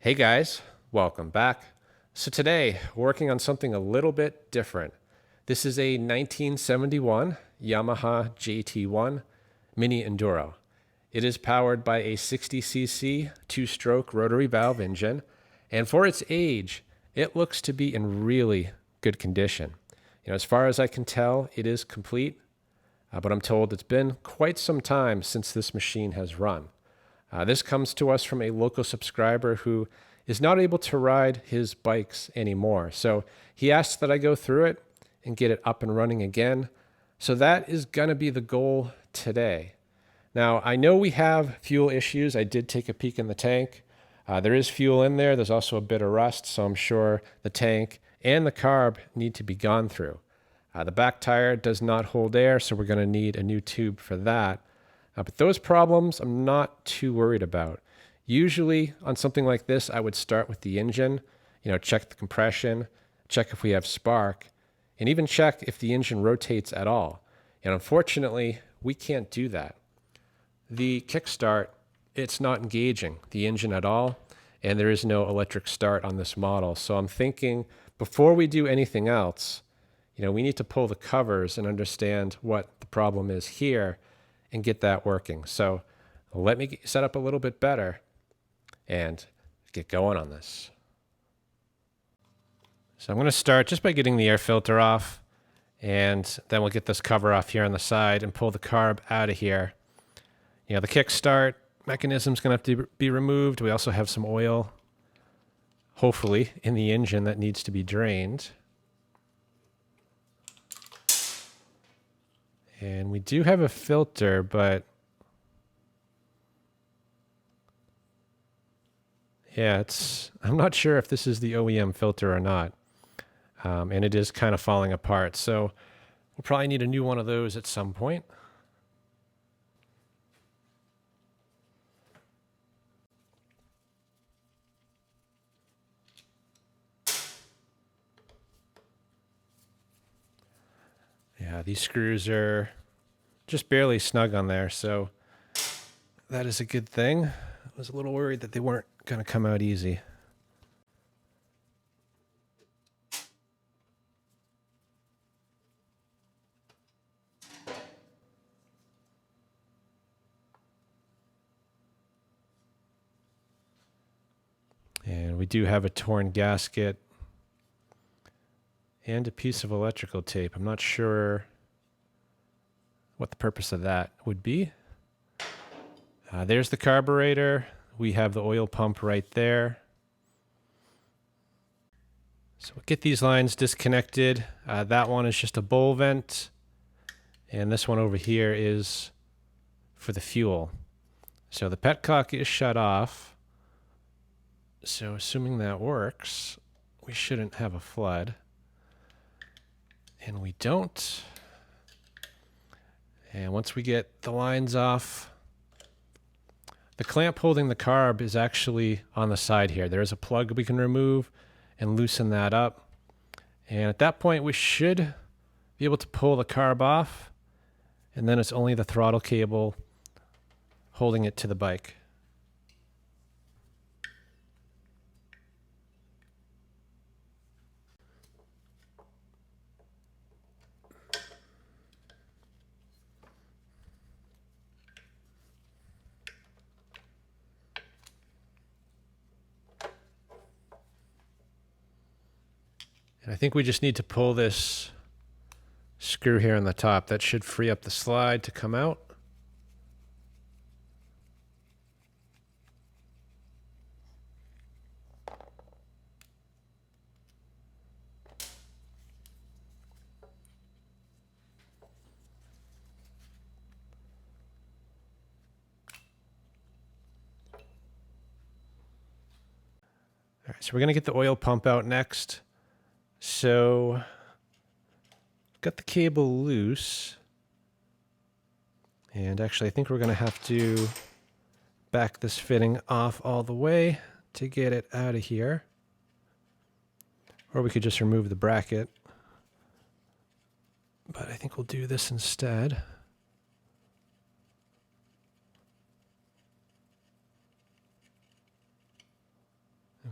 Hey guys, welcome back. So today, we're working on something a little bit different. This is a 1971 Yamaha JT1 Mini-Enduro. It is powered by a 60cc two-stroke rotary valve engine, and for its age, it looks to be in really good condition. As far as I can tell, it is complete, but I'm told it's been quite some time since this machine has run. This comes to us from a local subscriber who is not able to ride his bikes anymore. So he asked that I go through it and get it up and running again. So that is going to be the goal today. Now, I know we have fuel issues. I did take a peek in the tank. There is fuel in there. There's also a bit of rust, so I'm sure the tank and the carb need to be gone through. The back tire does not hold air, so we're going to need a new tube for that. But those problems I'm not too worried about. Usually on something like this, I would start with the engine, check the compression, check if we have spark, and even check if the engine rotates at all. And unfortunately, we can't do that. The Kickstart, it's not engaging the engine at all, and there is no electric start on this model. So I'm thinking before we do anything else, we need to pull the covers and understand what the problem is here and get that working. So let me set up a little bit better and get going on this. So I'm going to start just by getting the air filter off, and then we'll get this cover off here on the side and pull the carb out of here. The kickstart mechanism is going to have to be removed. We also have some oil, hopefully, in the engine that needs to be drained. And we do have a filter, but yeah, I'm not sure if this is the OEM filter or not. And it is kind of falling apart. So we'll probably need a new one of those at some point. Yeah, these screws are just barely snug on there, so that is a good thing. I was a little worried that they weren't going to come out easy. And we do have a torn gasket and a piece of electrical tape. I'm not sure what the purpose of that would be. There's the carburetor. We have the oil pump right there. So we'll get these lines disconnected. That one is just a bowl vent. And this one over here is for the fuel. So the petcock is shut off. So assuming that works, we shouldn't have a flood. And we don't. And once we get the lines off, the clamp holding the carb is actually on the side here. There is a plug we can remove and loosen that up. And at that point, we should be able to pull the carb off. And then it's only the throttle cable holding it to the bike. And I think we just need to pull this screw here on the top. That should free up the slide to come out. All right, so we're going to get the oil pump out next. So, got the cable loose. And actually, I think we're going to have to back this fitting off all the way to get it out of here. Or we could just remove the bracket. But I think we'll do this instead.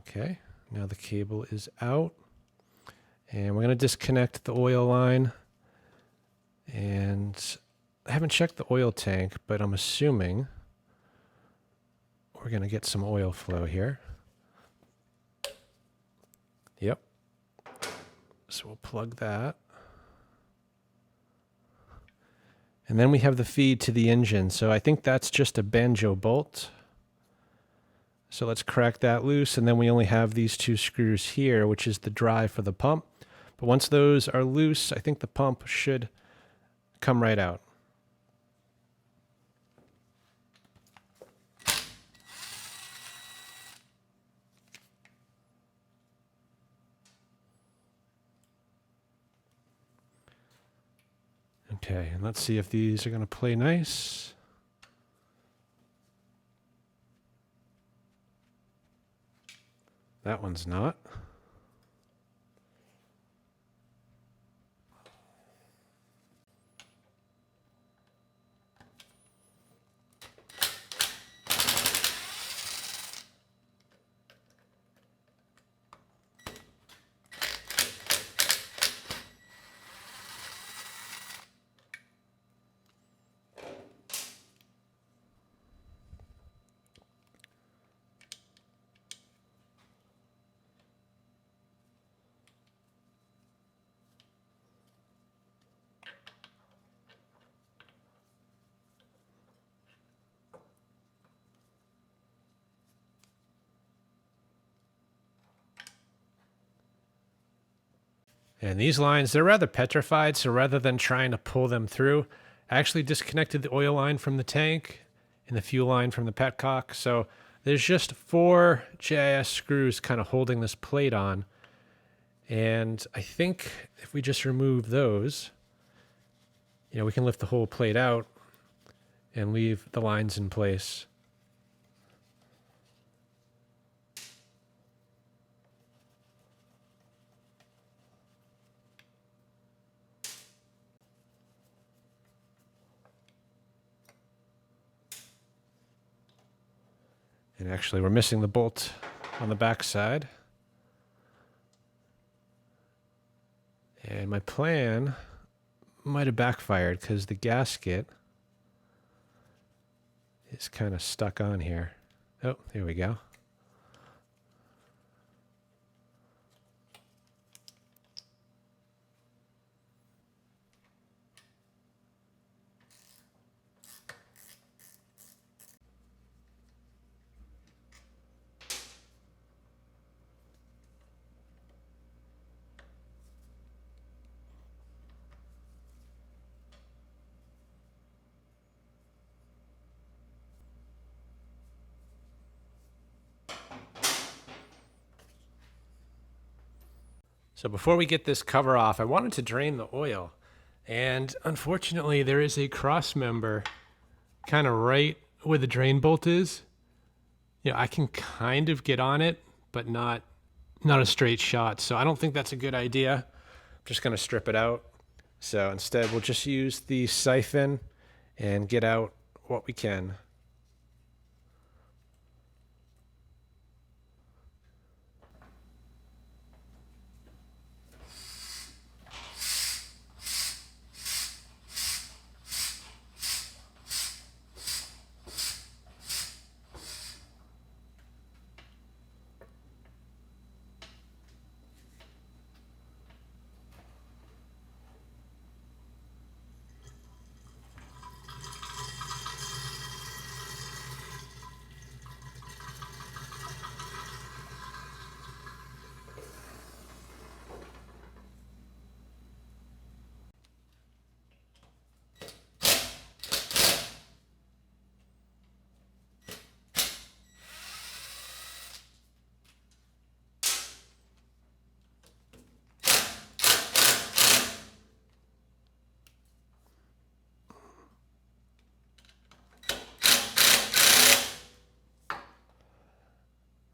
Okay, now the cable is out. And we're going to disconnect the oil line. And I haven't checked the oil tank, but I'm assuming we're going to get some oil flow here. Yep. So we'll plug that. And then we have the feed to the engine. So I think that's just a banjo bolt. So let's crack that loose. And then we only have these two screws here, which is the drive for the pump. But once those are loose, I think the pump should come right out. Okay, and let's see if these are going to play nice. That one's not. And these lines, they're rather petrified, so rather than trying to pull them through, I actually disconnected the oil line from the tank and the fuel line from the petcock. So there's just 4 JIS screws kind of holding this plate on. And I think if we just remove those, we can lift the whole plate out and leave the lines in place. And actually, we're missing the bolt on the back side. And my plan might have backfired because the gasket is kind of stuck on here. Oh, there we go. So before we get this cover off, I wanted to drain the oil. And unfortunately, there is a cross member kind of right where the drain bolt is. I can kind of get on it, but not a straight shot. So I don't think that's a good idea. I'm just going to strip it out. So instead, we'll just use the siphon and get out what we can.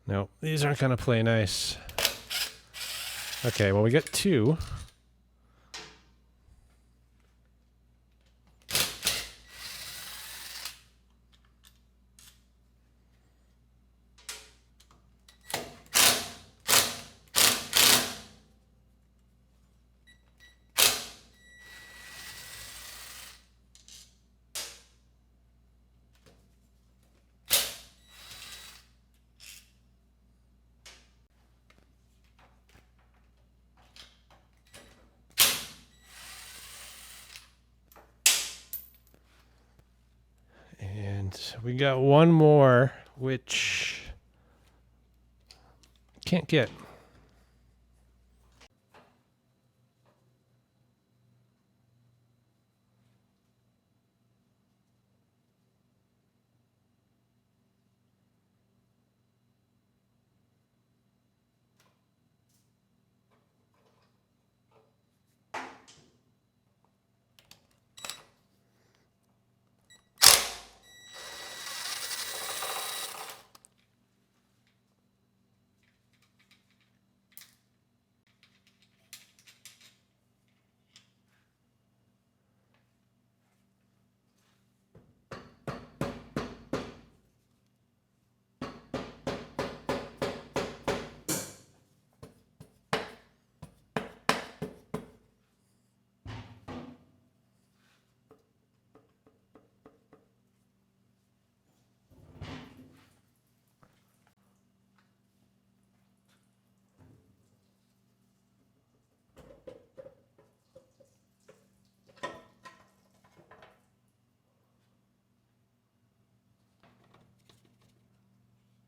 No, these aren't going to play nice. Okay, well, we get 2. we got one more, which can't get.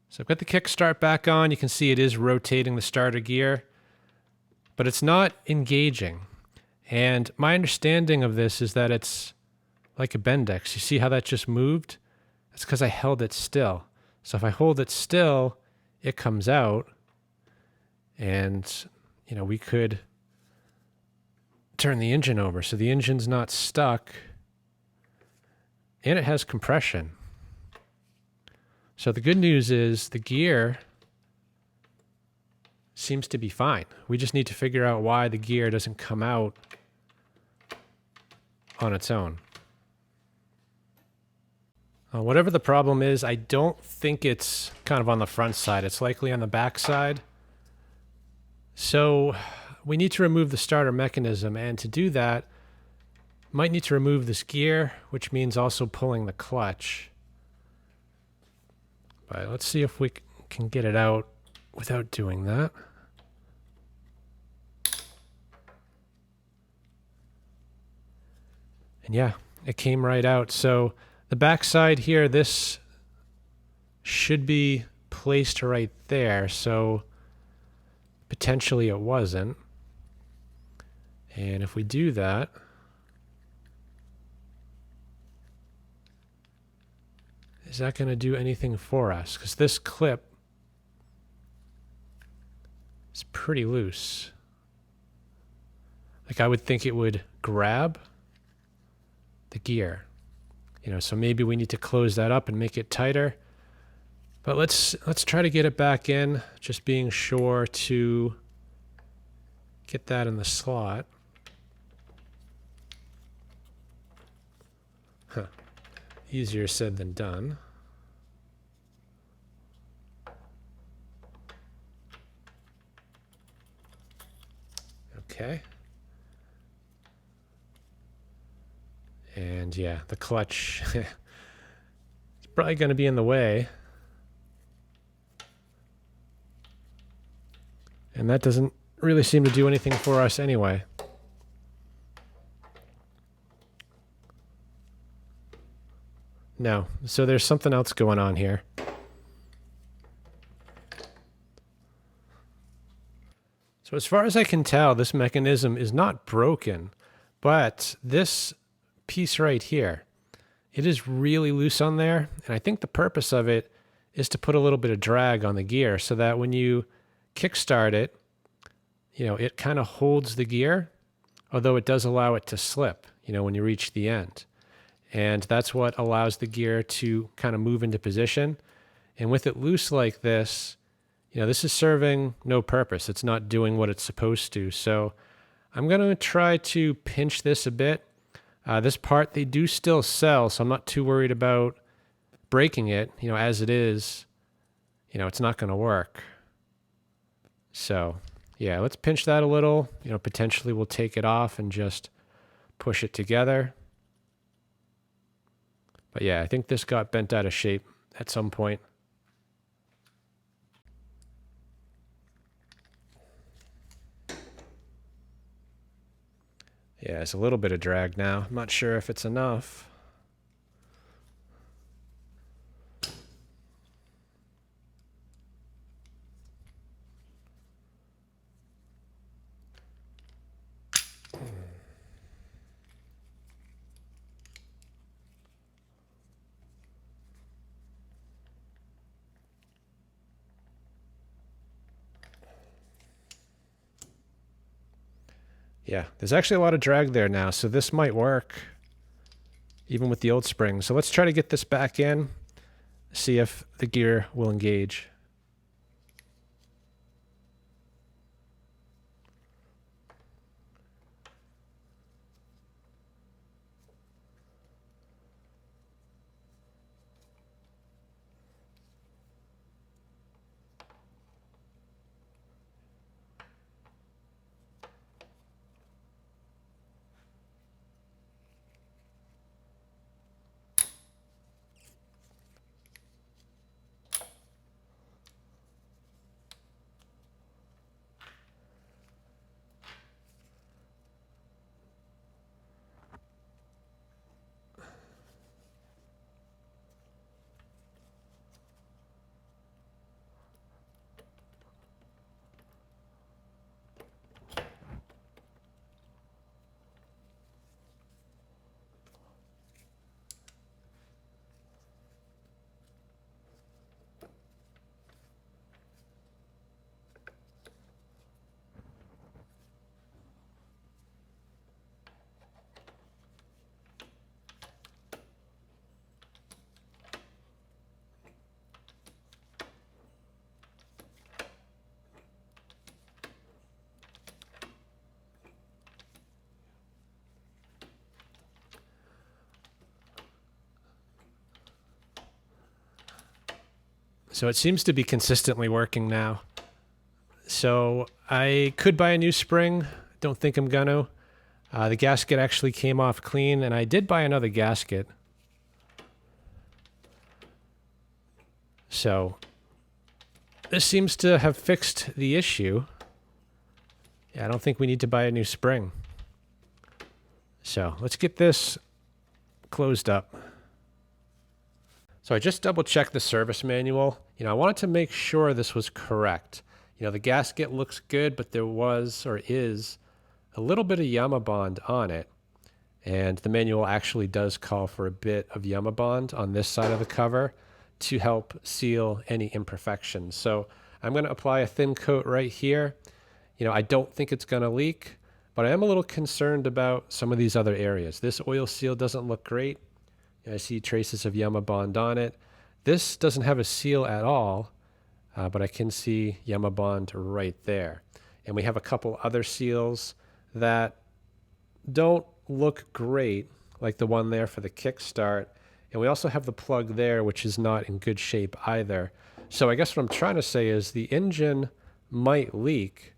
So I've got the Kickstart back on. You can see it is rotating the starter gear, but it's not engaging. And my understanding of this is that it's like a Bendix. You see how that just moved? That's because I held it still. So if I hold it still, it comes out, and you know, we could turn the engine over. So the engine's not stuck, and it has compression. So the good news is the gear seems to be fine. We just need to figure out why the gear doesn't come out on its own. Whatever the problem is, I don't think it's kind of on the front side. It's likely on the back side. So we need to remove the starter mechanism, and to do that, might need to remove this gear, which means also pulling the clutch. But let's see if we can get it out without doing that. And yeah, it came right out. So the back side here, this should be placed right there. So potentially it wasn't. And if we do that, is that going to do anything for us? Because this clip is pretty loose. Like I would think it would grab the gear. You know, so maybe we need to close that up and make it tighter. But let's try to get it back in, just being sure to get that in the slot. Huh. Easier said than done. Okay. And yeah, the clutch is probably going to be in the way. And that doesn't really seem to do anything for us anyway. No, so there's something else going on here. So as far as I can tell, this mechanism is not broken, but this piece right here, it is really loose on there. And I think the purpose of it is to put a little bit of drag on the gear so that when you kickstart it, you know, it kind of holds the gear, although it does allow it to slip, you know, when you reach the end. And that's what allows the gear to kind of move into position. And with it loose like this, you know, this is serving no purpose. It's not doing what it's supposed to. So I'm going to try to pinch this a bit. This part, they do still sell, so I'm not too worried about breaking it. You know, as it is, you know, it's not going to work. So yeah, let's pinch that a little. You know, potentially we'll take it off and just push it together. But yeah, I think this got bent out of shape at some point. Yeah, it's a little bit of drag now. I'm not sure if it's enough. Yeah, there's actually a lot of drag there now, so this might work even with the old spring. So let's try to get this back in, see if the gear will engage. So it seems to be consistently working now. So I could buy a new spring. Don't think I'm gonna. The gasket actually came off clean, and I did buy another gasket. So this seems to have fixed the issue. Yeah, I don't think we need to buy a new spring. So let's get this closed up. So I just double checked the service manual. I wanted to make sure this was correct. The gasket looks good, but there was or is a little bit of Yamabond on it. And the manual actually does call for a bit of Yamabond on this side of the cover to help seal any imperfections. So I'm going to apply a thin coat right here. I don't think it's going to leak, but I am a little concerned about some of these other areas. This oil seal doesn't look great. I see traces of Yamabond on it. This doesn't have a seal at all, but I can see Yamabond right there. And we have a couple other seals that don't look great, like the one there for the Kickstart. And we also have the plug there, which is not in good shape either. So I guess what I'm trying to say is the engine might leak,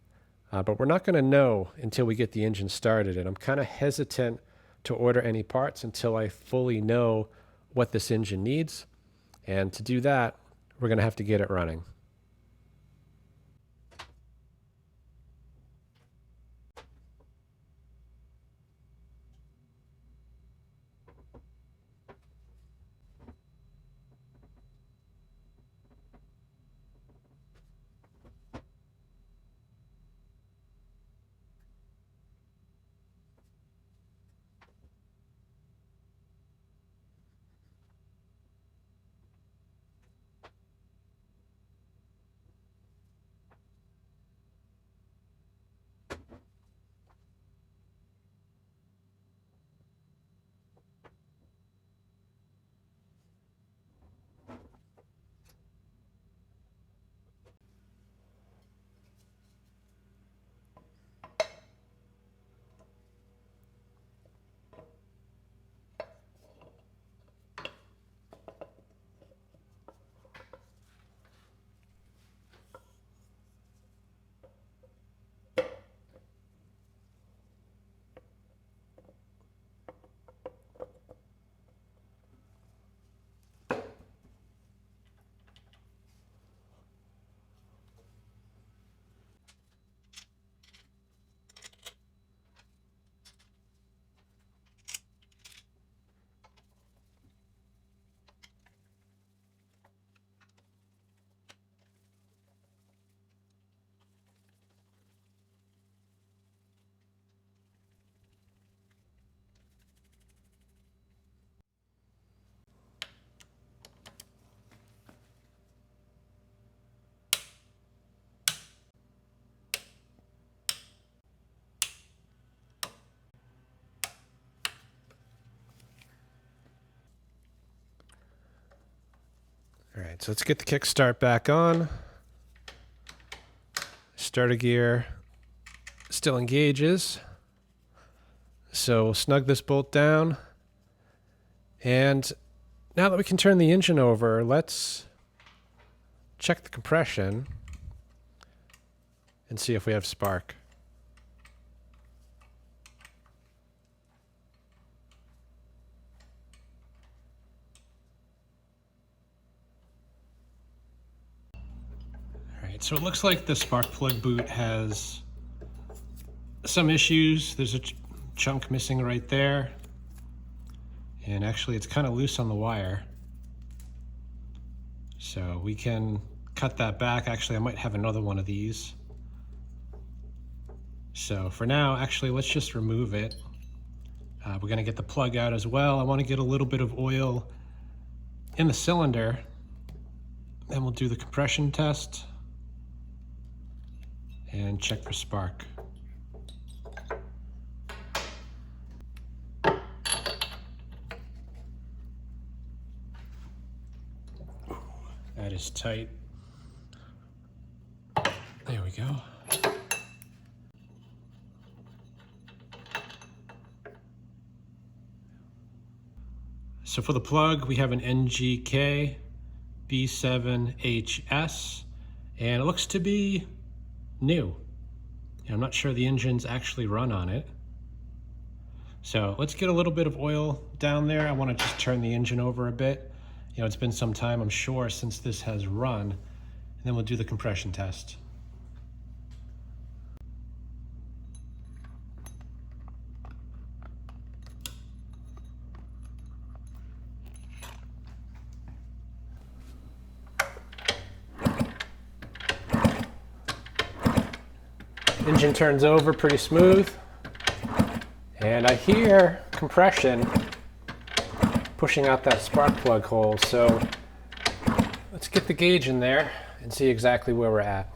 but we're not going to know until we get the engine started. And I'm kind of hesitant to order any parts until I fully know what this engine needs. And to do that, we're going to have to get it running. right, so let's get the kickstart back on. Starter gear still engages. So we'll snug this bolt down. And now that we can turn the engine over, let's check the compression and see if we have spark. All right, so it looks like the spark plug boot has some issues. There's a chunk missing right there. And actually it's kind of loose on the wire. So we can cut that back. Actually, I might have another one of these. So for now, actually, let's just remove it. We're gonna get the plug out as well. I wanna get a little bit of oil in the cylinder. Then we'll do the compression test and check for spark. That is tight. There we go. So for the plug, we have an NGK B7HS, and it looks to be new. I'm not sure the engine's actually run on it. So let's get a little bit of oil down there. I want to just turn the engine over a bit. You know, it's been some time, I'm sure, since this has run. And then we'll do the compression test. Engine turns over pretty smooth. And I hear compression pushing out that spark plug hole. So let's get the gauge in there and see exactly where we're at.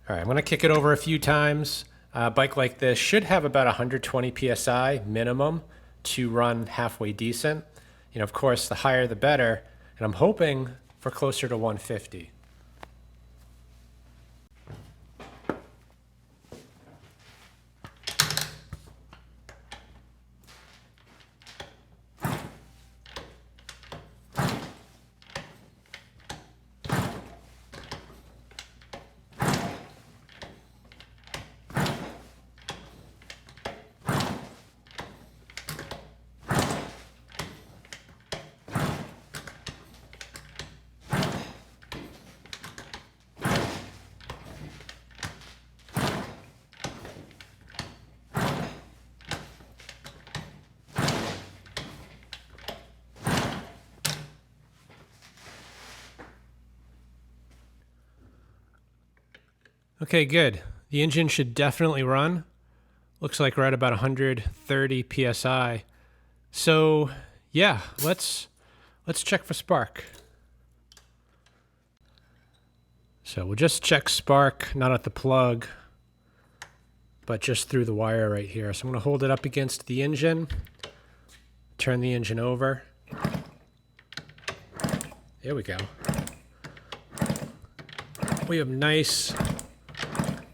All right, I'm going to kick it over a few times. A bike like this should have about 120 PSI minimum to run halfway decent. You know, of course, the higher the better, and I'm hoping for closer to 150. Okay, good. The engine should definitely run. Looks like we're at about 130 PSI. So yeah, let's check for spark. So we'll just check spark, not at the plug, but just through the wire right here. So I'm going to hold it up against the engine, turn the engine over. There we go. We have nice,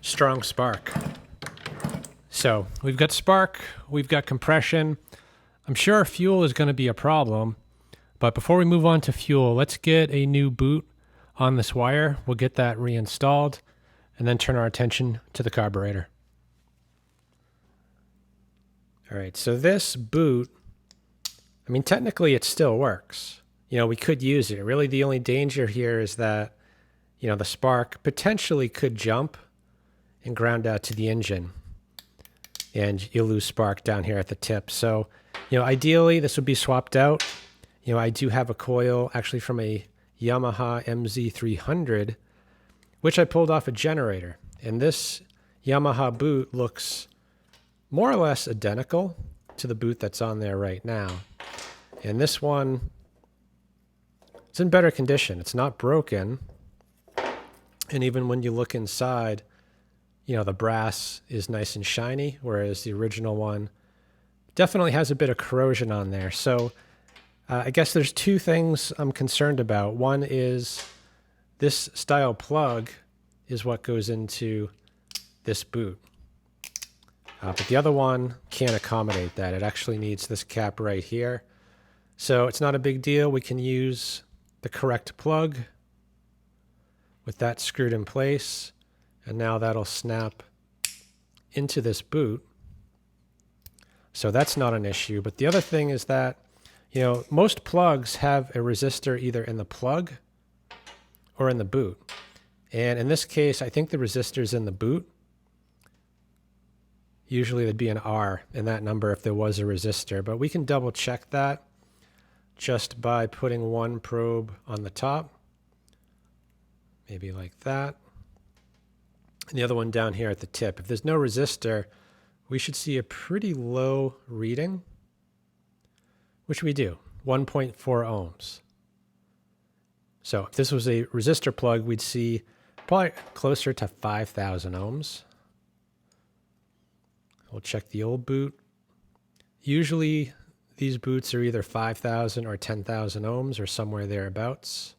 strong spark. So we've got spark, we've got compression. I'm sure fuel is going to be a problem, but before we move on to fuel, let's get a new boot on this wire. We'll get that reinstalled and then turn our attention to the carburetor. All right, so this boot, I mean, technically it still works. You know, we could use it. Really, the only danger here is that, you know, the spark potentially could jump and ground out to the engine, and you'll lose spark down here at the tip. So, you know, ideally this would be swapped out. You know, I do have a coil actually from a Yamaha MZ300, which I pulled off a generator. And this Yamaha boot looks more or less identical to the boot that's on there right now. And this one, it's in better condition. It's not broken. And even when you look inside, you know, the brass is nice and shiny, whereas the original one definitely has a bit of corrosion on there. So I guess there's two things I'm concerned about. One is this style plug is what goes into this boot. But the other one can't accommodate that. It actually needs this cap right here. So it's not a big deal. We can use the correct plug with that screwed in place. And now that'll snap into this boot. So that's not an issue. But the other thing is that, you know, most plugs have a resistor either in the plug or in the boot. And in this case, I think the resistor's in the boot. Usually there'd be an R in that number if there was a resistor, but we can double check that just by putting one probe on the top, maybe like that, and the other one down here at the tip. If there's no resistor, we should see a pretty low reading, which we do, 1.4 ohms. So if this was a resistor plug, we'd see probably closer to 5,000 ohms. We'll check the old boot. Usually these boots are either 5,000 or 10,000 ohms or somewhere thereabouts.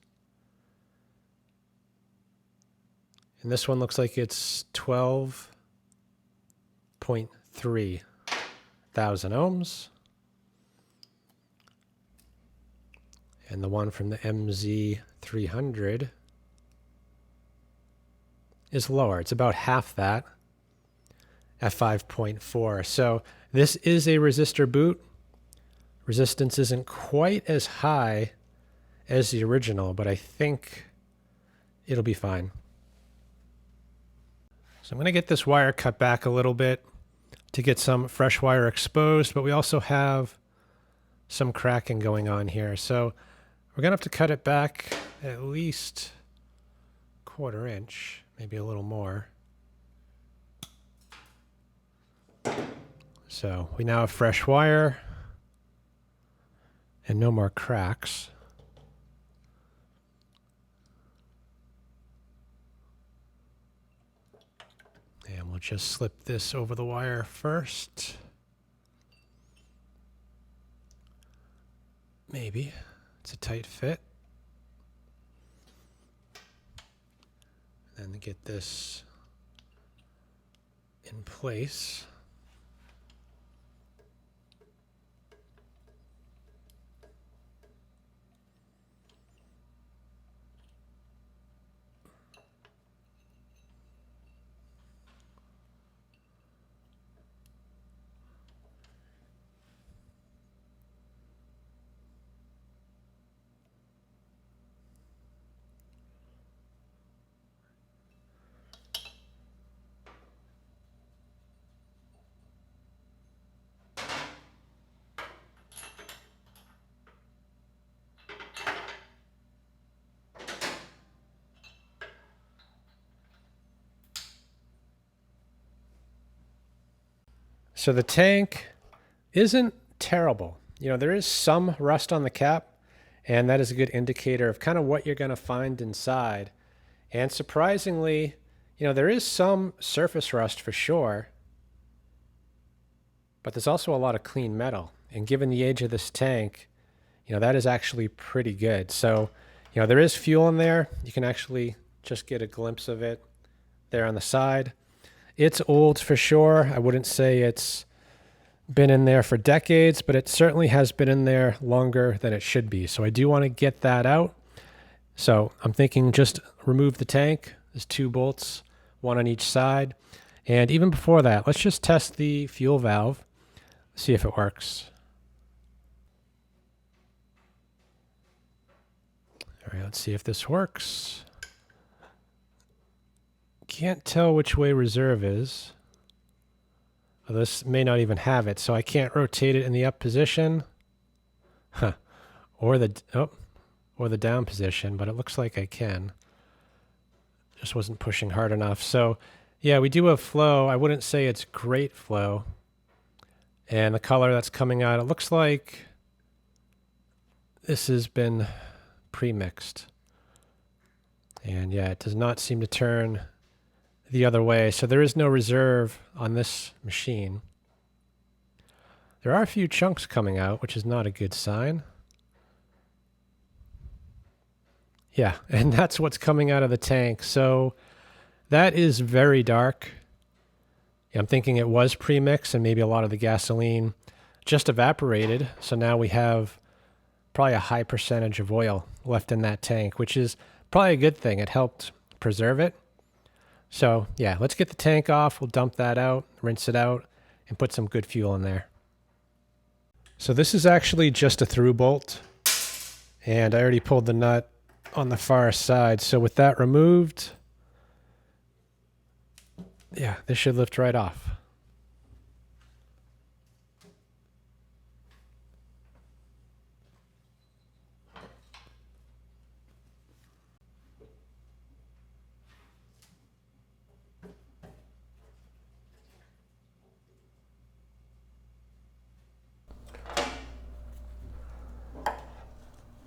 And this one looks like it's 12.3 thousand ohms. And the one from the MZ300 is lower. It's about half that at 5.4. So this is a resistor boot. Resistance isn't quite as high as the original, but I think it'll be fine. So I'm going to get this wire cut back a little bit to get some fresh wire exposed, but we also have some cracking going on here. So we're going to have to cut it back at least 1/4 inch, maybe a little more. So we now have fresh wire and no more cracks. And we'll just slip this over the wire first. Maybe. It's a tight fit. And then get this in place. So the tank isn't terrible. You know, there is some rust on the cap, and that is a good indicator of kind of what you're going to find inside. And surprisingly, you know, there is some surface rust for sure, but there's also a lot of clean metal. And given the age of this tank, you know, that is actually pretty good. So, you know, there is fuel in there. You can actually just get a glimpse of it there on the side. It's old for sure. I wouldn't say it's been in there for decades, but it certainly has been in there longer than it should be. So I do want to get that out. So I'm thinking just remove the tank. There's 2 bolts, 1 on each side. And even before that, let's just test the fuel valve, see if it works. All right, let's see if this works. Can't tell which way reserve is. Well, this may not even have it, so I can't rotate it in the up position. Huh. Or the down position, but it looks like I can. Just wasn't pushing hard enough. So yeah, we do have flow. I wouldn't say it's great flow. And the color that's coming out, it looks like this has been pre-mixed. And yeah, it does not seem to turn the other way. So there is no reserve on this machine. There are a few chunks coming out, which is not a good sign. Yeah, and that's what's coming out of the tank. So that is very dark. Yeah, I'm thinking it was pre-mixed and maybe a lot of the gasoline just evaporated. So now we have probably a high percentage of oil left in that tank, which is probably a good thing. It helped preserve it. So yeah, let's get the tank off. We'll dump that out, rinse it out, and put some good fuel in there. So this is actually just a through bolt, and I already pulled the nut on the far side. So with that removed, yeah, this should lift right off.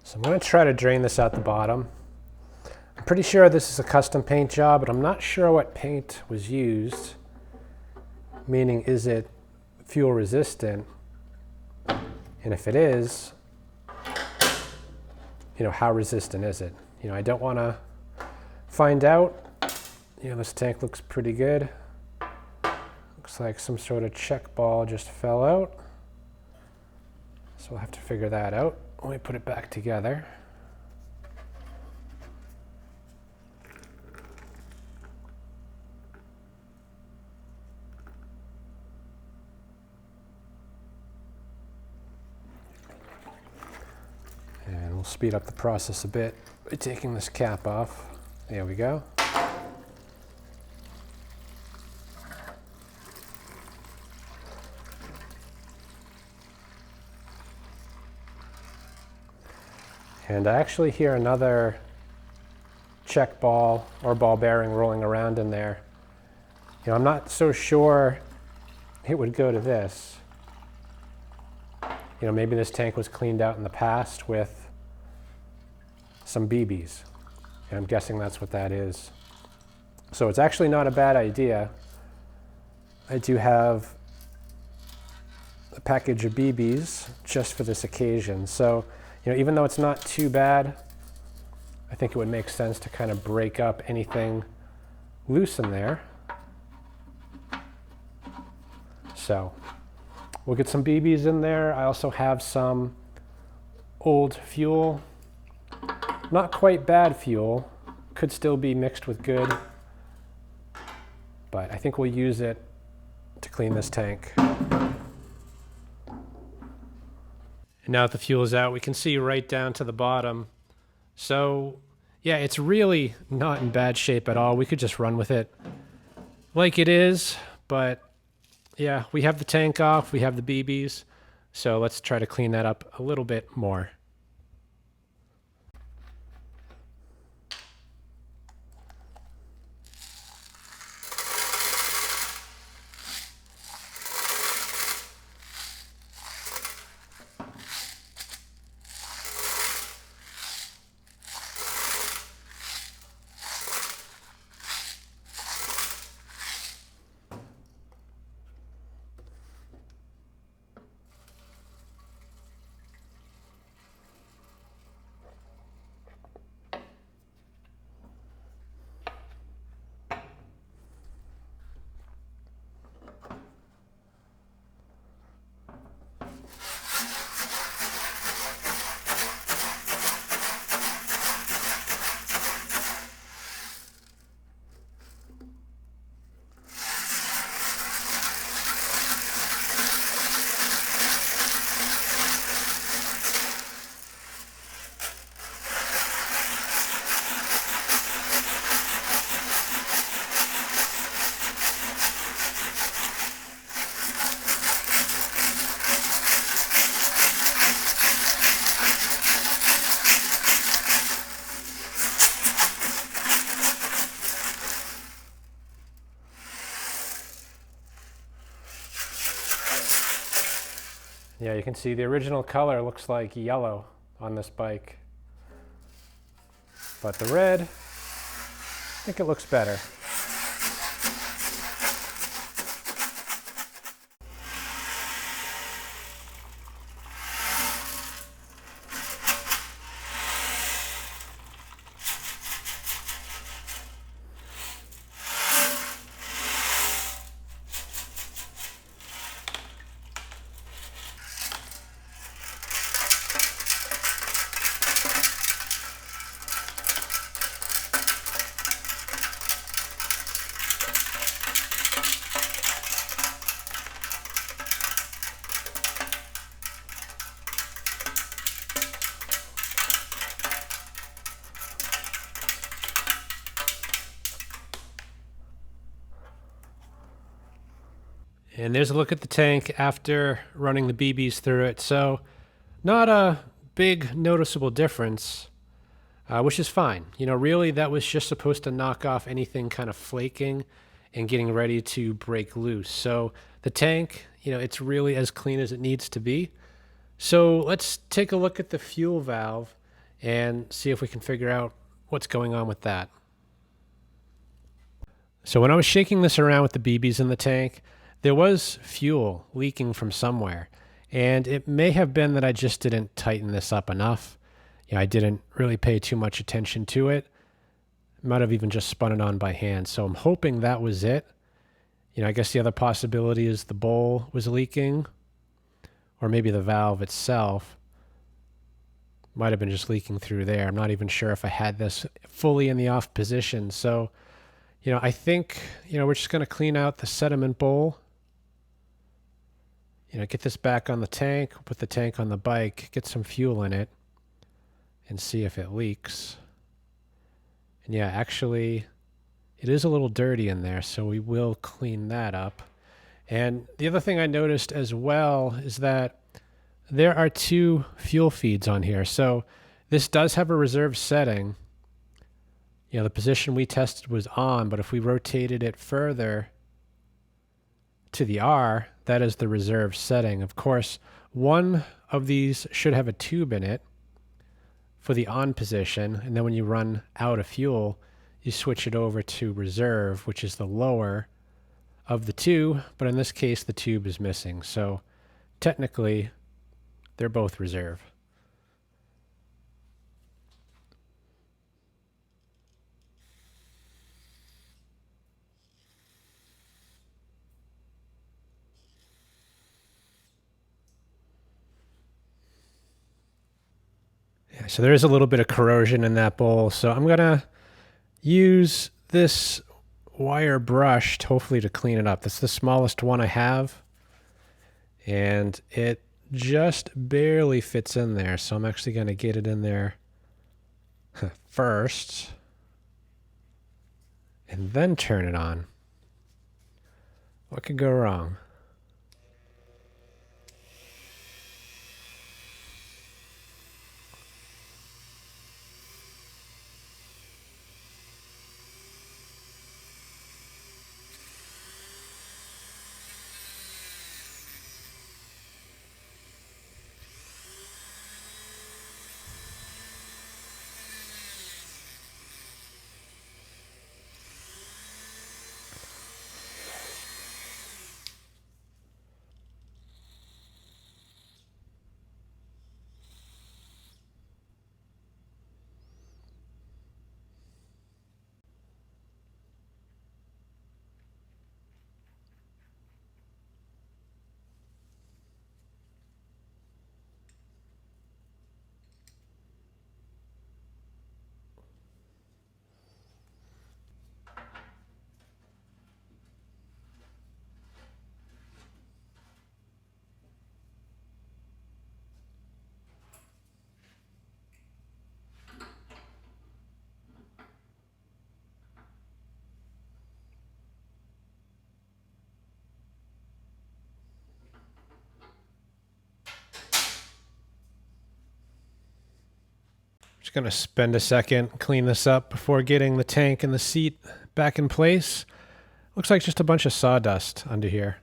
So I'm going to try to drain this out the bottom. I'm pretty sure this is a custom paint job, but I'm not sure what paint was used. Meaning, is it fuel resistant? And if it is, how resistant is it? I don't want to find out. This tank looks pretty good. Looks like some sort of check ball just fell out. So we'll have to figure that out when we put it back together. And we'll speed up the process a bit by taking this cap off. There we go. And I actually hear another check ball or ball bearing rolling around in there. I'm not so sure it would go to this. Maybe this tank was cleaned out in the past with some BBs. And I'm guessing that's what that is. So it's actually not a bad idea. I do have a package of BBs just for this occasion. So, even though it's not too bad, I think it would make sense to kind of break up anything loose in there. So we'll get some BBs in there. I also have some old fuel. Not quite bad fuel. Could still be mixed with good. But I think we'll use it to clean this tank. And now that the fuel is out, we can see right down to the bottom. So yeah, it's really not in bad shape at all. We could just run with it like it is, but yeah, we have the tank off, we have the BBs, so let's try to clean that up a little bit more. Yeah, you can see the original color looks like yellow on this bike. But the red, I think it looks better. And there's a look at the tank after running the BBs through it. So not a big noticeable difference, which is fine. You know, really that was just supposed to knock off anything kind of flaking and getting ready to break loose. So the tank, you know, it's really as clean as it needs to be. So let's take a look at the fuel valve and see if we can figure out what's going on with that. So when I was shaking this around with the BBs in the tank, there was fuel leaking from somewhere, and it may have been that I just didn't tighten this up enough. You know, I didn't really pay too much attention to it. Might have even just spun it on by hand. So I'm hoping that was it. You know, I guess the other possibility is the bowl was leaking, or maybe the valve itself might have been just leaking through there. I'm not even sure if I had this fully in the off position. So, you know, I think, you know, we're just going to clean out the sediment bowl. You know, get this back on the tank, put the tank on the bike, get some fuel in it, and see if it leaks. And yeah, actually, it is a little dirty in there, so we will clean that up. And the other thing I noticed as well is that there are two fuel feeds on here. So this does have a reserve setting. You know, the position we tested was on, but if we rotated it further to the R, that is the reserve setting. Of course, one of these should have a tube in it for the on position, and then when you run out of fuel, you switch it over to reserve, which is the lower of the two, but in this case, the tube is missing. So technically, they're both reserve. Yeah, so there is a little bit of corrosion in that bowl. So I'm going to use this wire brush, hopefully to clean it up. That's the smallest one I have, and it just barely fits in there. So I'm actually going to get it in there first and then turn it on. What could go wrong? Just going to spend a second, clean this up before getting the tank and the seat back in place. Looks like just a bunch of sawdust under here.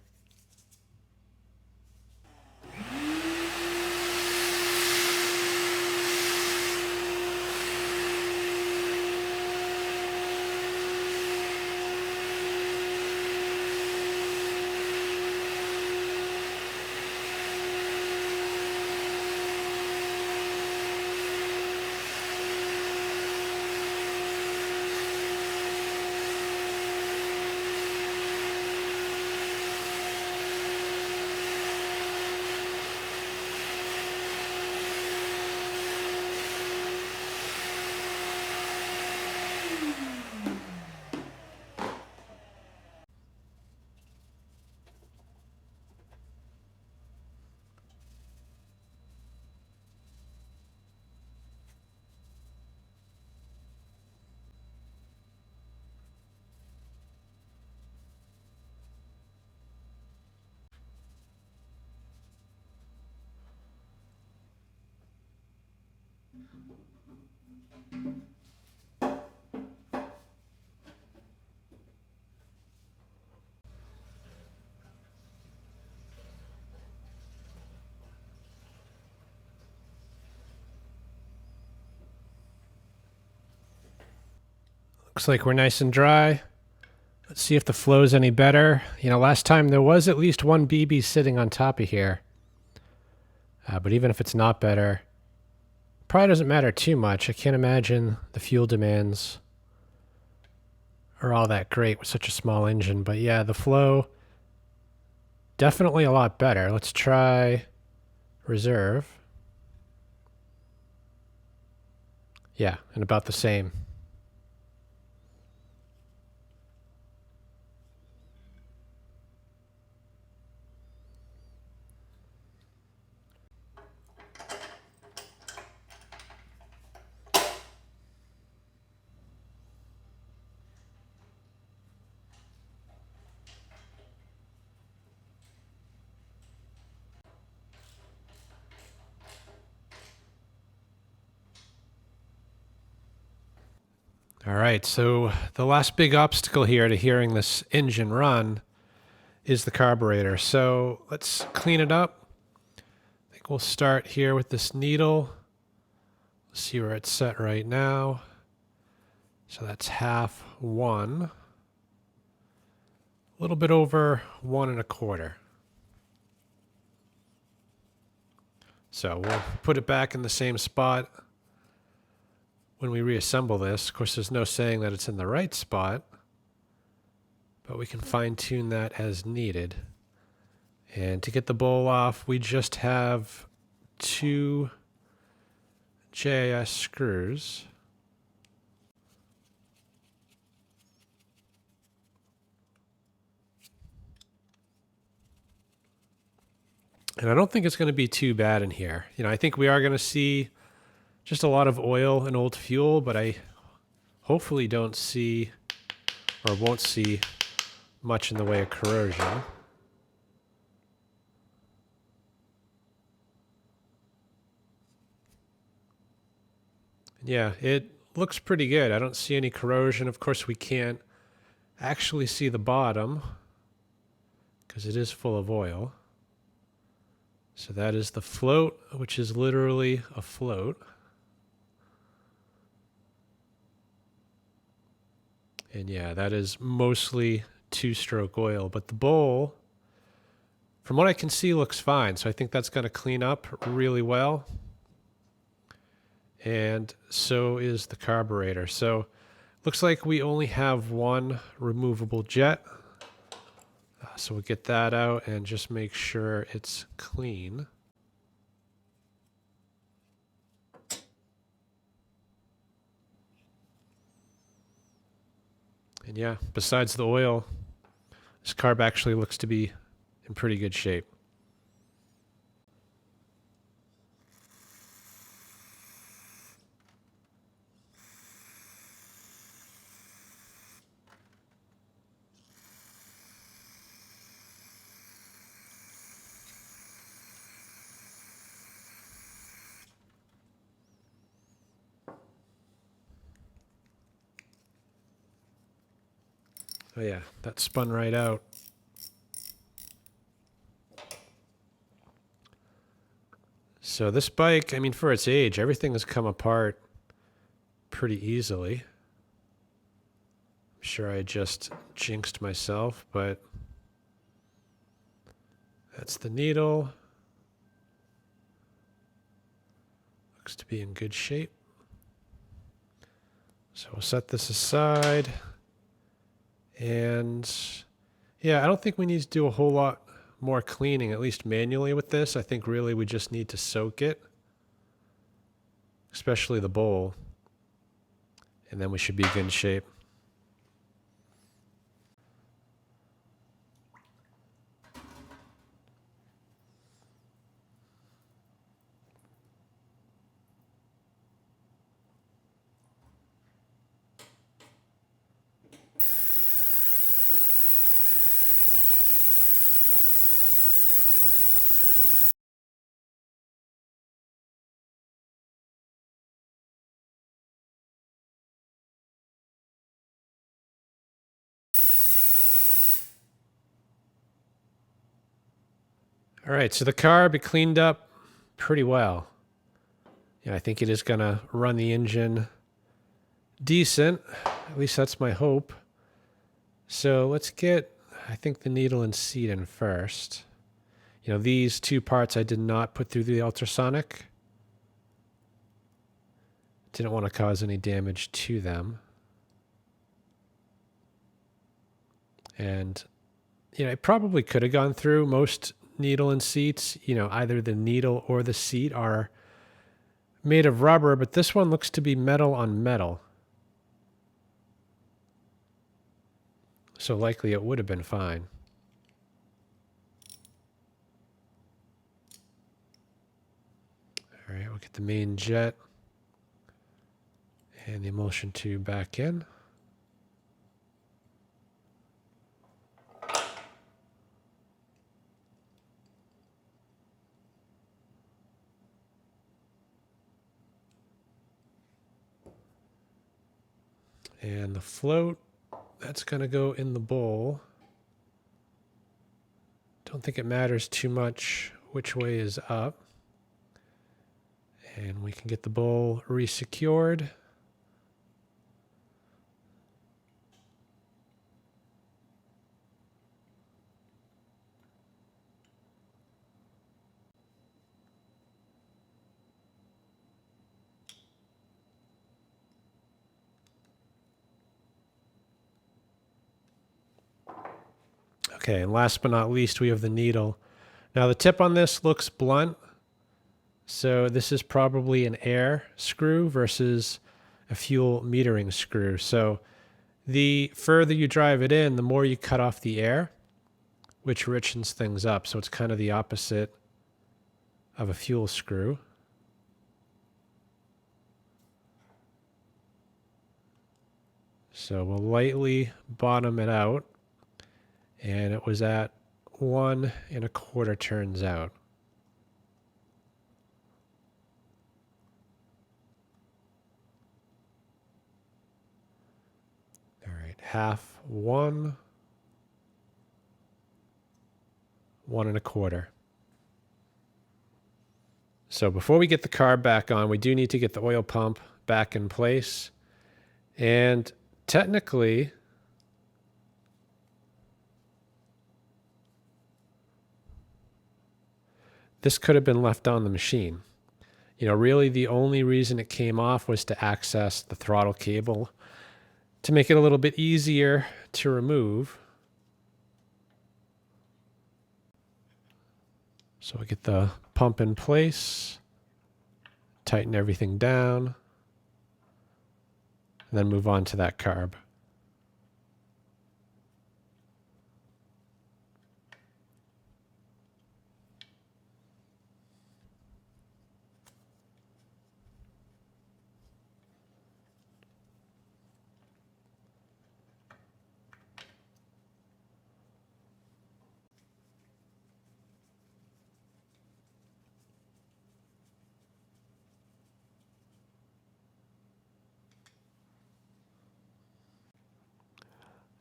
Looks like we're nice and dry. Let's see if the flow is any better. You know, last time there was at least one BB sitting on top of here. But even if it's not better, probably doesn't matter too much. I can't imagine the fuel demands are all that great with such a small engine. But yeah, the flow, definitely a lot better. Let's try reserve. Yeah, and about the same. All right, so the last big obstacle here to hearing this engine run is the carburetor. So let's clean it up. I think we'll start here with this needle. Let's see where it's set right now. So that's 1/2. A little bit over 1 1/4. So we'll put it back in the same spot when we reassemble this. Of course, there's no saying that it's in the right spot, but we can fine tune that as needed. And to get the bowl off, we just have 2 JAS screws. And I don't think it's going to be too bad in here. You know, I think we are going to see just a lot of oil and old fuel, but I hopefully don't see or won't see much in the way of corrosion. Yeah, it looks pretty good. I don't see any corrosion. Of course, we can't actually see the bottom because it is full of oil. So that is the float, which is literally a float. And yeah, that is mostly 2-stroke oil, but the bowl, from what I can see, looks fine. So I think that's going to clean up really well. And so is the carburetor. So looks like we only have one removable jet. So we'll get that out and just make sure it's clean. And yeah, besides the oil, this carb actually looks to be in pretty good shape. Oh yeah, that spun right out. So this bike, I mean, for its age, everything has come apart pretty easily. I'm sure I just jinxed myself, but that's the needle. Looks to be in good shape. So we'll set this aside. And yeah, I don't think we need to do a whole lot more cleaning, at least manually with this. I think really we just need to soak it, especially the bowl, and then we should be good in shape. All right, so the carb cleaned up pretty well. Yeah, I think it is going to run the engine decent. At least that's my hope. So let's get, I think, the needle and seat in first. You know, these two parts I did not put through the ultrasonic. Didn't want to cause any damage to them. And, you know, it probably could have gone through. Most needle and seats, you know, either the needle or the seat are made of rubber, but this one looks to be metal on metal. So likely it would have been fine. All right, we'll get the main jet and the emulsion tube back in. And the float, that's going to go in the bowl. Don't think it matters too much which way is up. And we can get the bowl resecured. Okay, and last but not least, we have the needle. Now the tip on this looks blunt, so this is probably an air screw versus a fuel metering screw. So the further you drive it in, the more you cut off the air, which richens things up. So it's kind of the opposite of a fuel screw. So we'll lightly bottom it out. And it was at 1 1/4 turns out. All right, half 1, 1 1/4. So before we get the carb back on, we do need to get the oil pump back in place. And technically, this could have been left on the machine. You know, really the only reason it came off was to access the throttle cable to make it a little bit easier to remove. So we get the pump in place, tighten everything down, and then move on to that carb.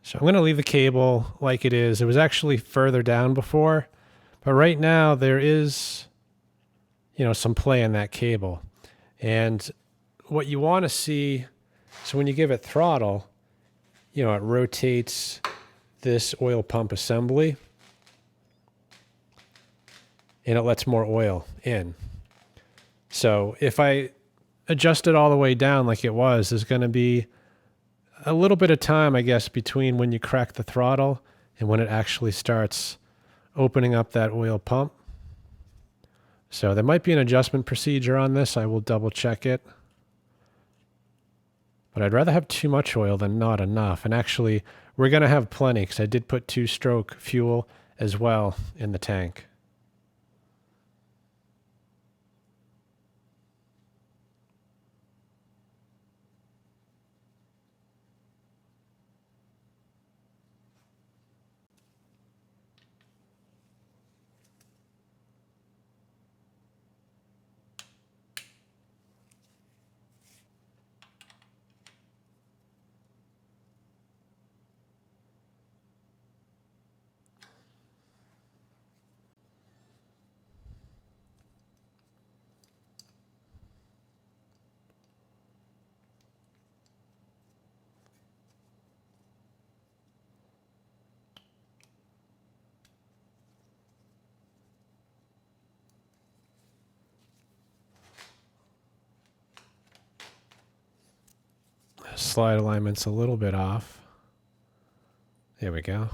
So I'm going to leave the cable like it is. It was actually further down before, but right now there is, you know, some play in that cable. And what you want to see, so when you give it throttle, you know, it rotates this oil pump assembly and it lets more oil in. So if I adjust it all the way down like it was, there's going to be a little bit of time, I guess, between when you crack the throttle and when it actually starts opening up that oil pump. So there might be an adjustment procedure on this. I will double check it. But I'd rather have too much oil than not enough. And actually, we're going to have plenty because I did put 2-stroke fuel as well in the tank. Slide alignment's a little bit off. There we go.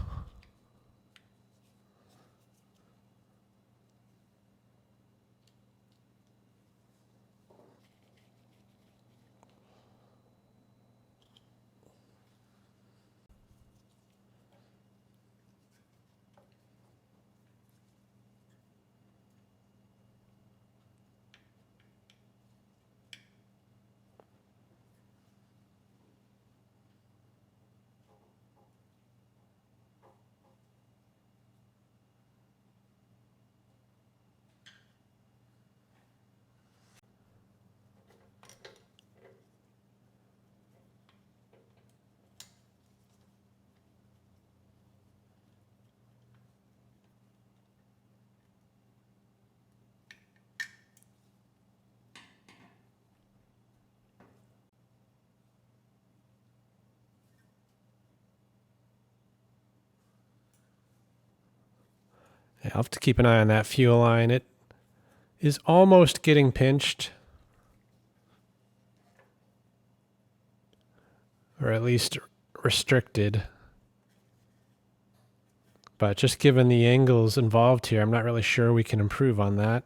Yeah, I'll have to keep an eye on that fuel line. It is almost getting pinched, or at least restricted. But just given the angles involved here, I'm not really sure we can improve on that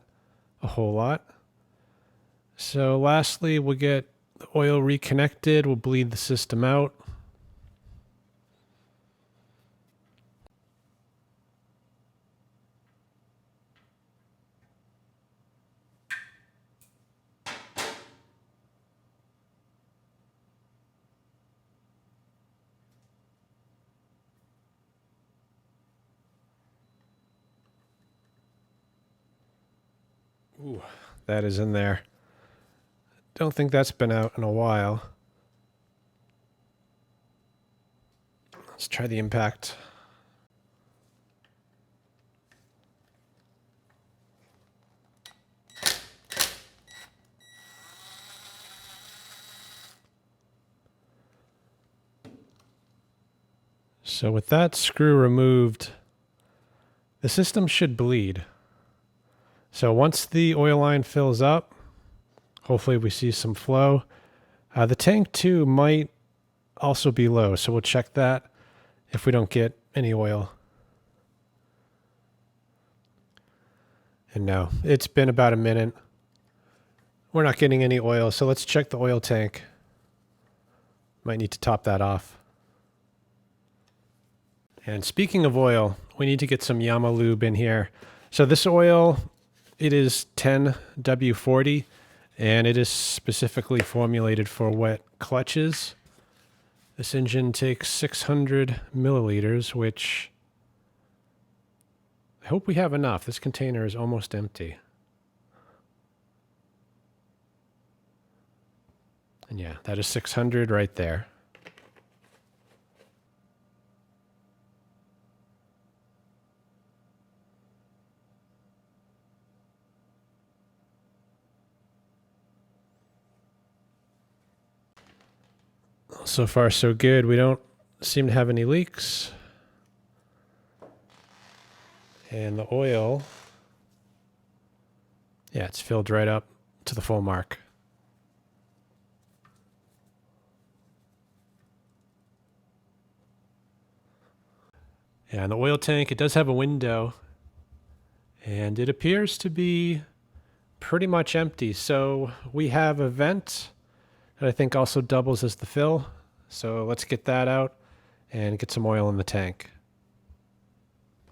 a whole lot. So lastly, we'll get the oil reconnected. We'll bleed the system out. Ooh, that is in there. Don't think that's been out in a while. Let's try the impact. So with that screw removed, the system should bleed. So once the oil line fills up, hopefully we see some flow. The tank too might also be low, so we'll check that if we don't get any oil. And no, it's been about a minute. We're not getting any oil, so let's check the oil tank. Might need to top that off. And speaking of oil, we need to get some Yamaha lube in here. So this oil, it is 10W40, and it is specifically formulated for wet clutches. This engine takes 600 milliliters, which I hope we have enough. This container is almost empty. And yeah, that is 600 right there. So far, so good. We don't seem to have any leaks. And the oil, yeah, it's filled right up to the full mark. Yeah, and the oil tank, it does have a window, and it appears to be pretty much empty. So we have a vent that I think also doubles as the fill. So let's get that out and get some oil in the tank.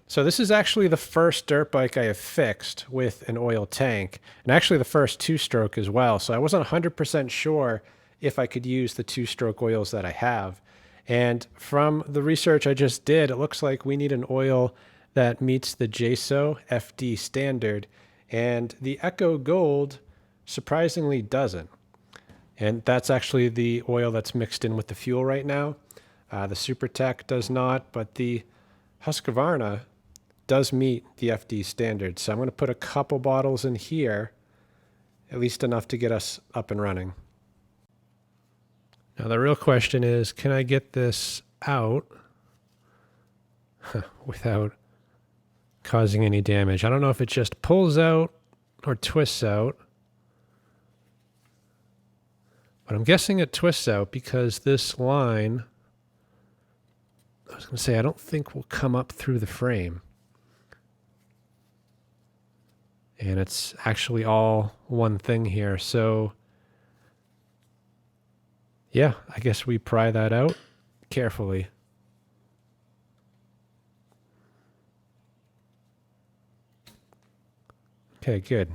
So this is actually the first dirt bike I have fixed with an oil tank, and actually the first two-stroke as well. So I wasn't 100% sure if I could use the two-stroke oils that I have. And from the research I just did, it looks like we need an oil that meets the JASO FD standard, and the Echo Gold surprisingly doesn't. And that's actually the oil that's mixed in with the fuel right now. The SuperTech does not, but the Husqvarna does meet the FD standard. So I'm going to put a couple bottles in here, at least enough to get us up and running. Now the real question is, can I get this out without causing any damage? I don't know if it just pulls out or twists out. But I'm guessing it twists out because this line, I was going to say, I don't think will come up through the frame. And it's actually all one thing here. So yeah, I guess we pry that out carefully. Okay, good.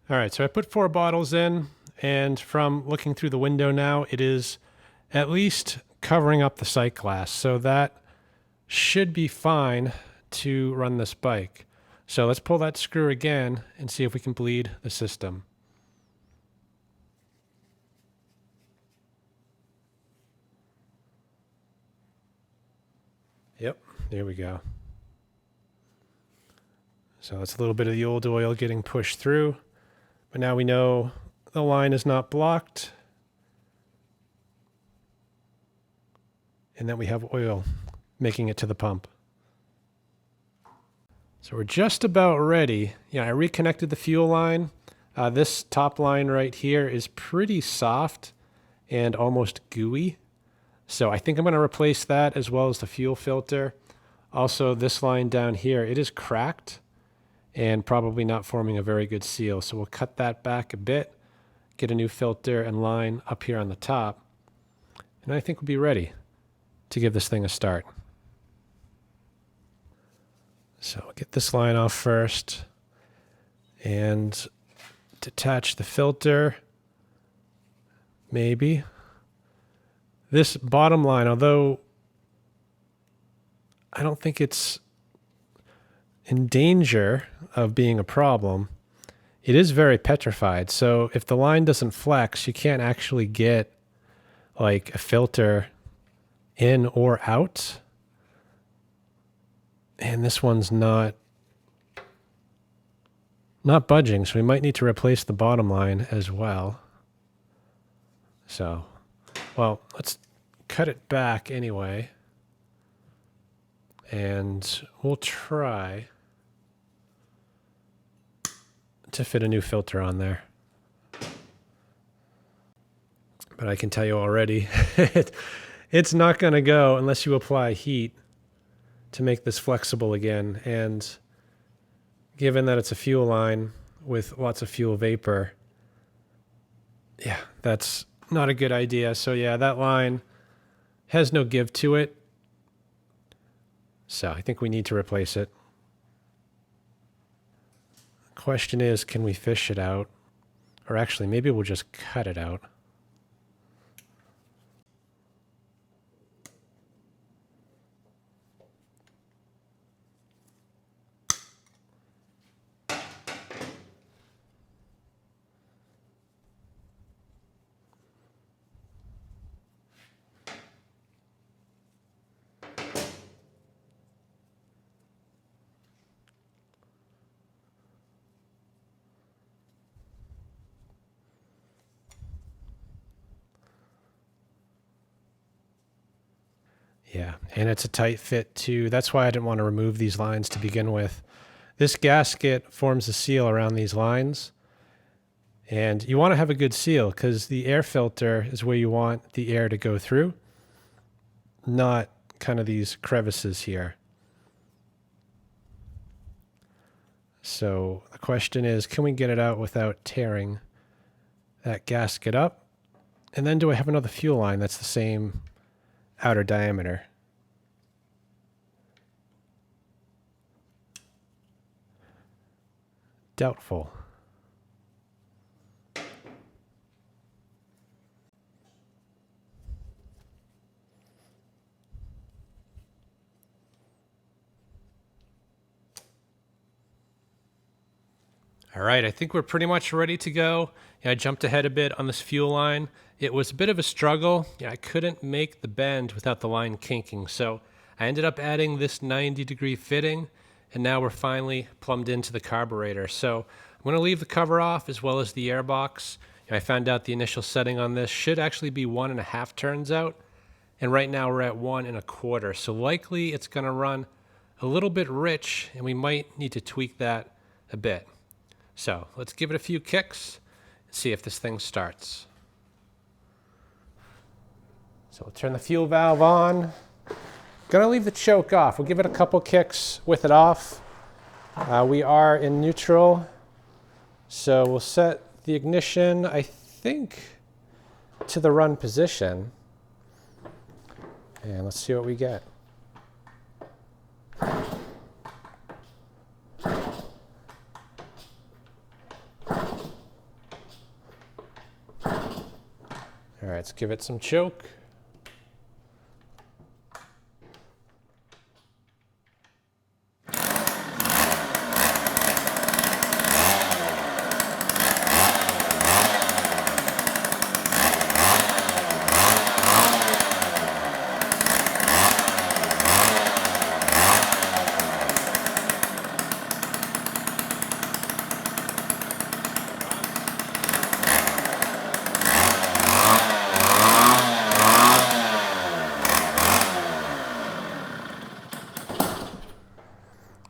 All right, so I put 4 bottles in, and from looking through the window now, it is at least covering up the sight glass. So that should be fine to run this bike. So let's pull that screw again and see if we can bleed the system. Yep, there we go. So it's a little bit of the old oil getting pushed through, but now we know the line is not blocked and that we have oil making it to the pump. So we're just about ready. Yeah, I reconnected the fuel line. This top line right here is pretty soft and almost gooey. So I think I'm going to replace that as well as the fuel filter. Also, this line down here, it is cracked and probably not forming a very good seal. So we'll cut that back a bit, get a new filter and line up here on the top, and I think we'll be ready to give this thing a start. So I'll get this line off first and detach the filter, maybe. This bottom line, although I don't think it's in danger of being a problem, it is very petrified. So if the line doesn't flex, you can't actually get like a filter in or out. And this one's not budging, so we might need to replace the bottom line as well. So, well, let's cut it back anyway. And we'll try to fit a new filter on there. But I can tell you already, it's not going to go unless you apply heat to make this flexible again. And given that it's a fuel line with lots of fuel vapor, yeah, that's not a good idea. So yeah, that line has no give to it. So I think we need to replace it. The question is, can we fish it out? Or actually, maybe we'll just cut it out. Yeah, and it's a tight fit too. That's why I didn't want to remove these lines to begin with. This gasket forms a seal around these lines. And you want to have a good seal because the air filter is where you want the air to go through, not kind of these crevices here. So the question is, can we get it out without tearing that gasket up? And then do I have another fuel line that's the same outer diameter? Doubtful. All right, I think we're pretty much ready to go. I jumped ahead a bit on this fuel line. It was a bit of a struggle. I couldn't make the bend without the line kinking, so I ended up adding this 90-degree fitting, and now we're finally plumbed into the carburetor. So I'm going to leave the cover off as well as the air box. I found out the initial setting on this should actually be 1.5 turns out, and right now we're at 1.25, so likely it's going to run a little bit rich, and we might need to tweak that a bit. So let's give it a few kicks and see if this thing starts. So we'll turn the fuel valve on. Gonna leave the choke off. We'll give it a couple kicks with it off. We are in neutral. So we'll set the ignition, I think, to the run position. And let's see what we get. All right, let's give it some choke.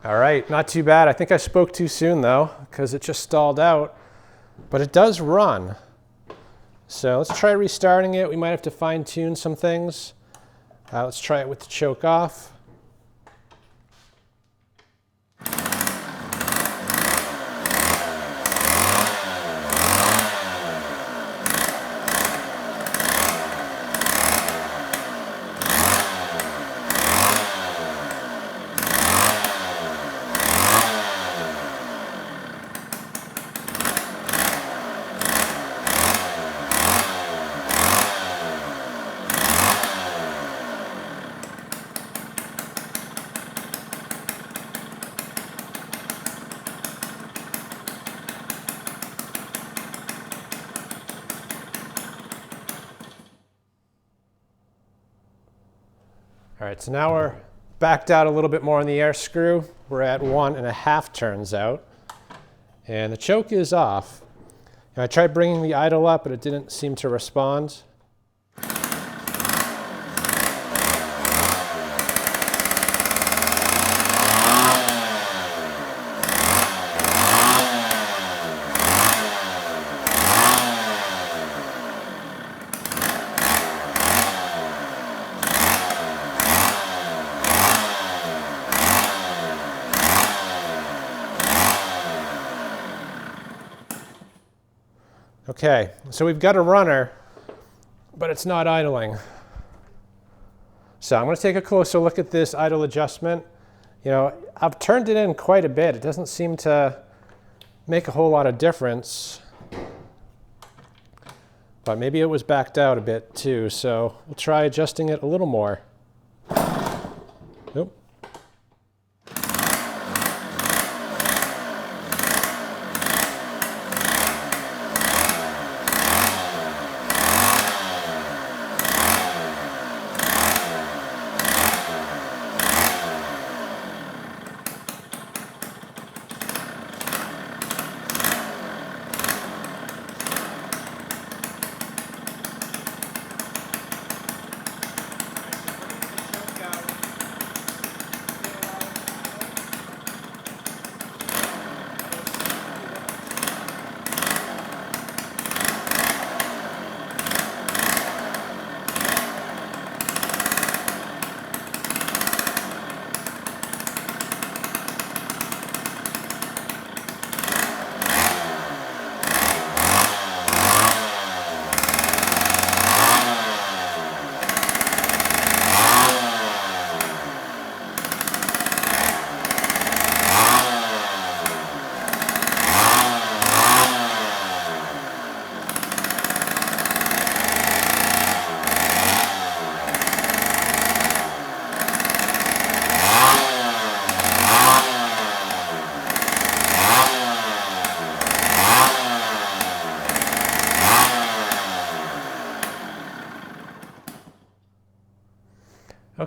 All right, not too bad. I think I spoke too soon though, because it just stalled out, but it does run. So let's try restarting it. We might have to fine tune some things. Let's try it with the choke off. All right, so now we're backed out a little bit more on the air screw. We're at 1.5 turns out, and the choke is off. And I tried bringing the idle up, but it didn't seem to respond. Okay, so we've got a runner, but it's not idling. So I'm going to take a closer look at this idle adjustment. I've turned it in quite a bit. It doesn't seem to make a whole lot of difference. But maybe it was backed out a bit too, so we'll try adjusting it a little more. Nope.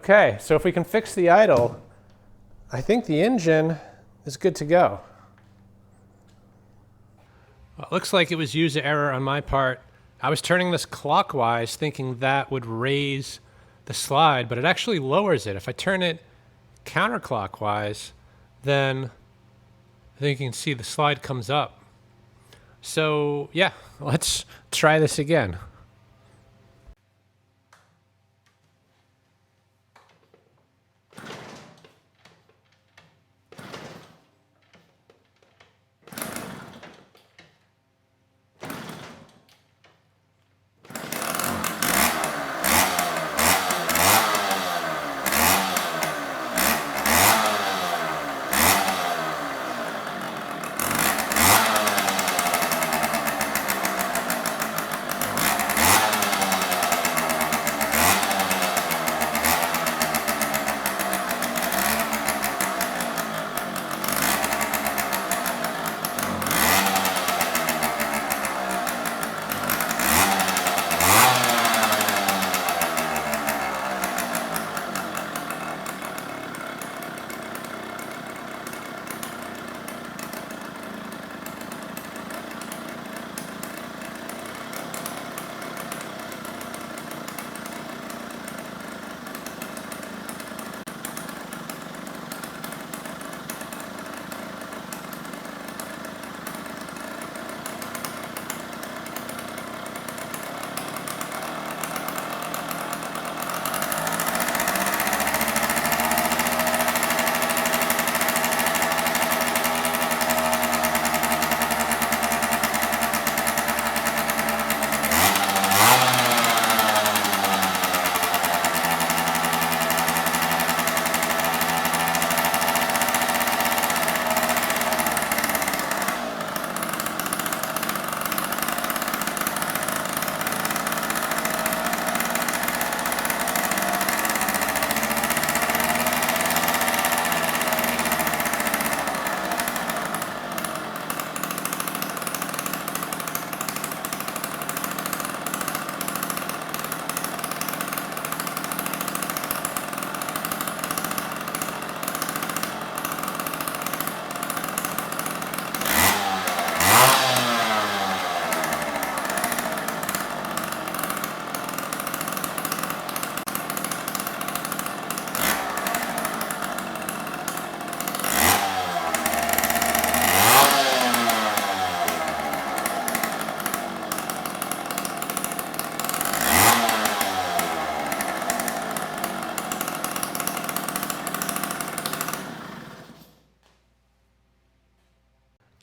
Okay, so if we can fix the idle, I think the engine is good to go. Well, it looks like it was user error on my part. I was turning this clockwise thinking that would raise the slide, but it actually lowers it. If I turn it counterclockwise, then I think you can see the slide comes up. So yeah, let's try this again.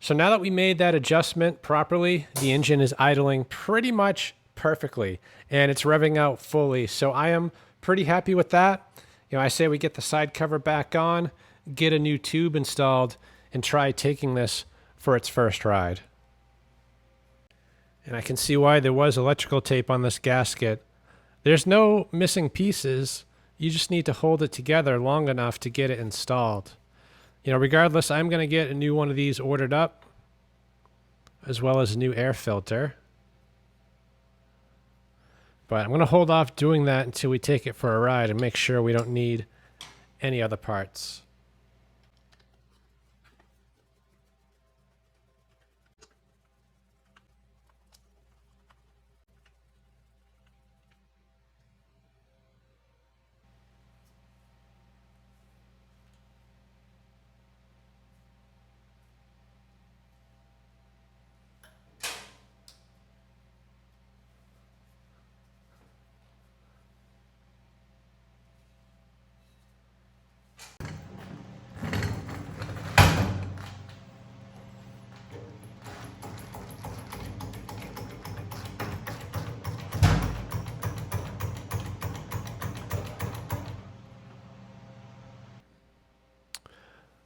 So now that we made that adjustment properly, the engine is idling pretty much perfectly and it's revving out fully. So I am pretty happy with that. I say we get the side cover back on, get a new tube installed, and try taking this for its first ride. And I can see why there was electrical tape on this gasket. There's no missing pieces. You just need to hold it together long enough to get it installed. Regardless, I'm going to get a new one of these ordered up, as well as a new air filter. But I'm going to hold off doing that until we take it for a ride and make sure we don't need any other parts.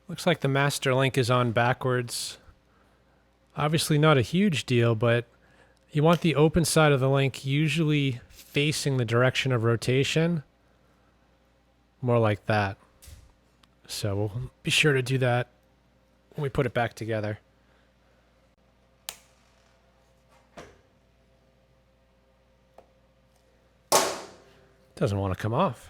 Looks like the master link is on backwards. Obviously not a huge deal, but you want the open side of the link usually facing the direction of rotation. More like that. So we'll be sure to do that when we put it back together. Doesn't want to come off.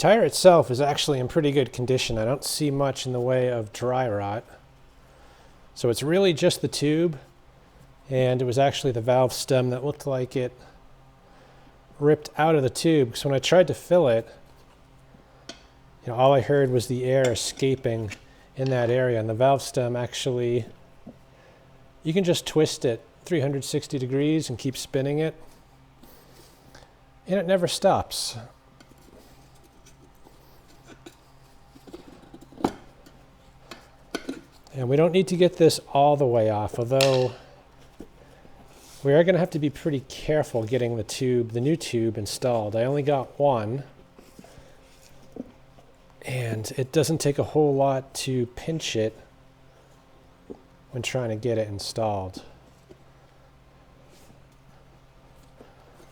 tire itself is actually in pretty good condition. I don't see much in the way of dry rot. So it's really just the tube, and it was actually the valve stem that looked like it ripped out of the tube, because when I tried to fill it, all I heard was the air escaping in that area, and the valve stem actually, you can just twist it 360 degrees and keep spinning it, and it never stops. And we don't need to get this all the way off, although we are going to have to be pretty careful getting the new tube installed. I only got one, and it doesn't take a whole lot to pinch it when trying to get it installed.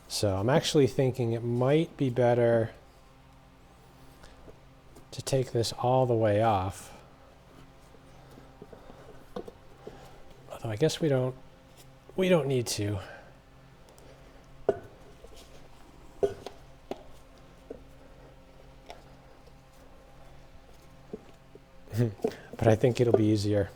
So I'm actually thinking it might be better to take this all the way off. Although I guess we don't need to. But I think it'll be easier.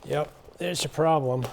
Yep, there's your problem.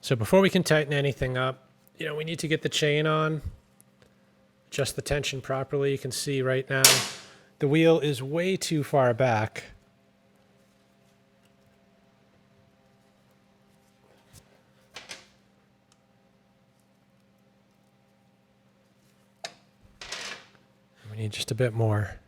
So before we can tighten anything up, we need to get the chain on. adjust the tension properly. You can see right now the wheel is way too far back. We need just a bit more.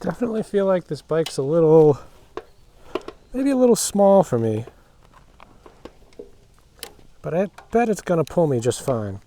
Definitely feel like this bike's maybe a little small for me. But I bet it's gonna pull me just fine.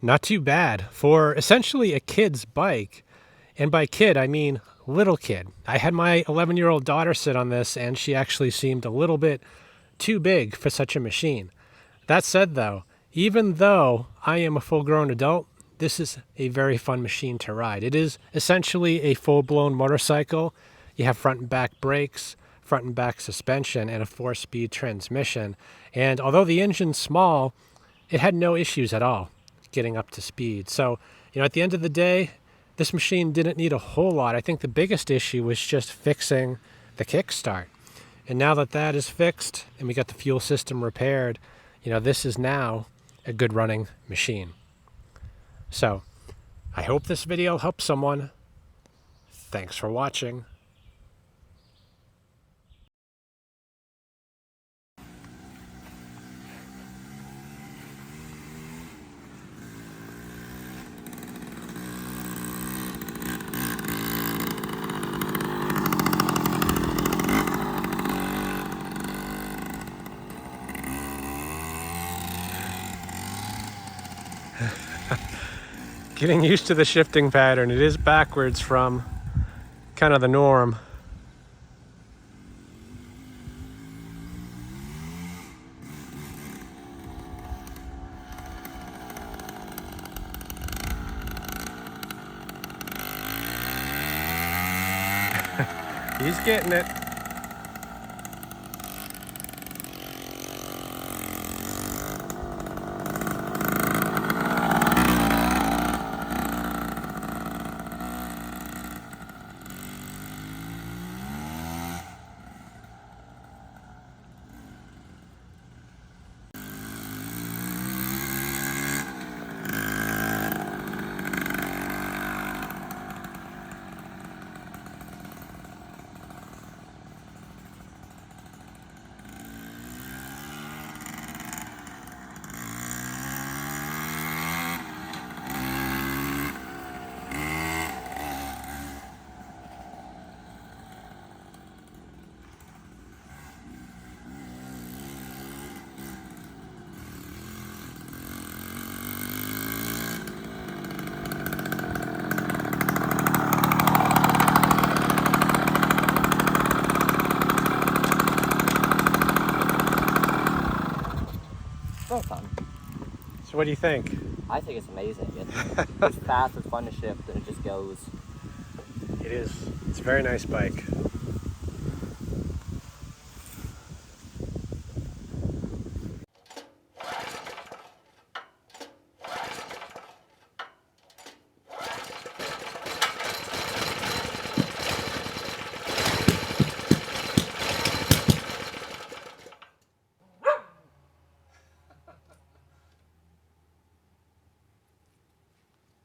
Not too bad for essentially a kid's bike. And by kid, I mean little kid. I had my 11-year-old daughter sit on this, and she actually seemed a little bit too big for such a machine. That said, though, even though I am a full-grown adult, this is a very fun machine to ride. It is essentially a full-blown motorcycle. You have front and back brakes, front and back suspension, and a 4-speed transmission. And although the engine's small, it had no issues at all getting up to speed. So, at the end of the day, this machine didn't need a whole lot. I think the biggest issue was just fixing the kickstart. And now that that is fixed and we got the fuel system repaired, this is now a good running machine. So, I hope this video helps someone. Thanks for watching. Getting used to the shifting pattern. It is backwards from kind of the norm. He's getting it. So what do you think? I think it's amazing. It's fast, it's fun to shift, and it just goes. It is. It's a very nice bike.